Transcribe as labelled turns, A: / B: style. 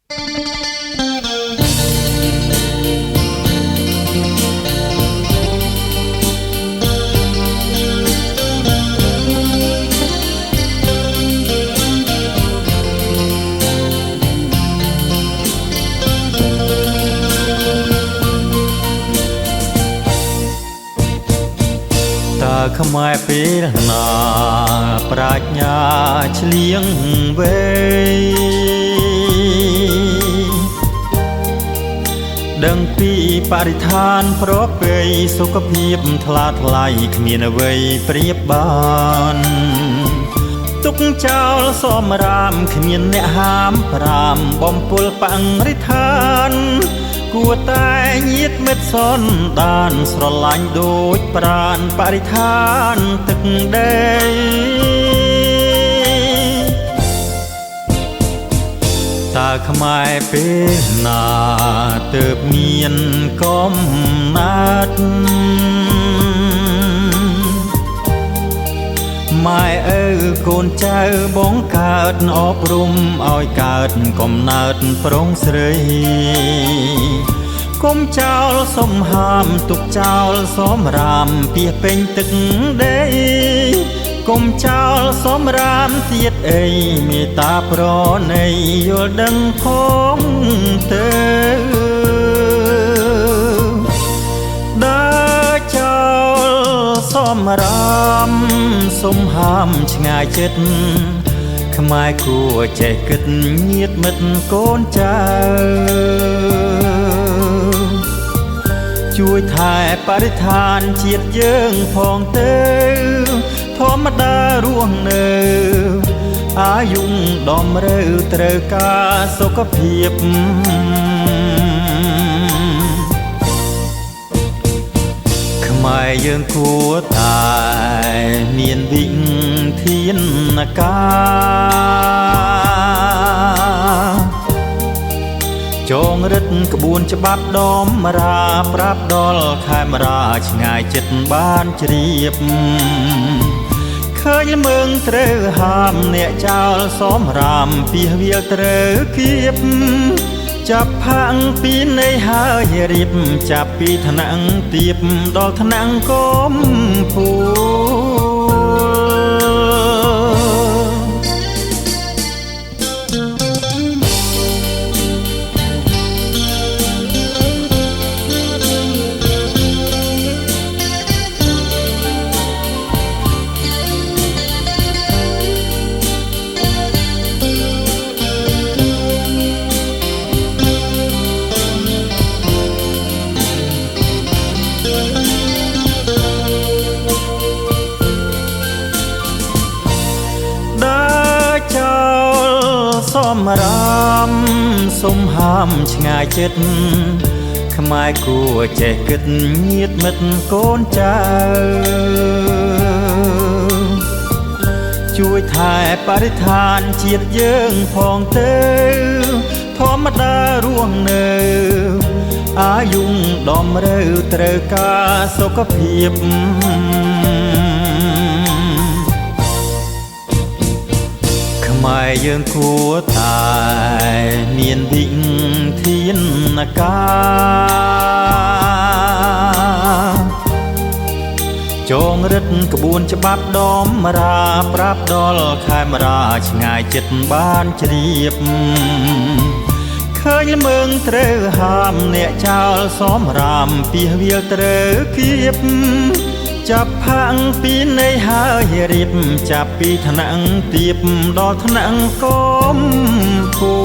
A: ខ្មែរពេលណាប្រាជ្ញាឆ្លៀងវែងដឹងពីបរិស្ថានប្រពៃសុខភាពថ្លាថ្លៃគ្មានអ្វីប្រៀបបានទុកចោលសមរាមគ្មានអ្នកហាមប្រាមបំពុលបរិស្ថានគួរតែញាតិមិត្តសន្តានស្រឡាញ់ដូចប្រាណបរិស្ថានទឹកដីតើខ្មែរពេលណាទើបមានកំណាត់ម៉ែឪកូនចៅបងកើតអប់រំឲ្យកើតកំណើតប្រុងស្រីកុំចោលសំហាមទុកចោលសមរាមពីពេញទឹកដីកុំចោលសមរាមទៀតអីមេត្តាប្រណីយល់ដឹងផងទៅដើរចោលសមរាមសំហាមឆ្ងាយចិត្តខ្មែរគួរចេះគិតញាតិមិត្តកូនចៅជួយថែបរិស្ថានជាតិយើងផងទៅធម្មតារស់នៅអាយុដំរើត្រូវការសុខភាពខ្មែរយើងគួរតែមានវិធានការចងរឹតក្បួនច្បាប់ដំរាប្រាប់ដល់ខេមរាឆ្ងាយចិត្តបានជ្រាបឃើញមើងត្រូវហាមអ្នកចោលសមរាមពីវាលត្រូវគៀបចាប់ផាំងពីនៃហើយរៀបចាប់ពីថ្នាក់ទៀបដល់ថ្នាក់កំពូសមរាមសំហាមឆ្ងាយចិត្តខ្មែរគួរចេះគិតញាតិមិត្តកូនចៅជួយថែបរិស្ថានជាតិយើងផងទៅធម្មតារស់នៅអាយុដំរើត្រូវការសុខភាពខ្មែរយើងគួរតែមានវិធានការចងរឹតក្បួនច្បាប់ដំរាប្រាប់ដល់ខេមរាឆ្ងាយចិត្តបានជ្រាបឃើញមើងត្រូវហាមអ្នកចោលសមរាមពីវាលត្រូវគៀបចាប់ផាំងពីនៃហើយរៀបចាប់ពីថ្នាក់ទៀបដល់ថ្នាក់កំពូ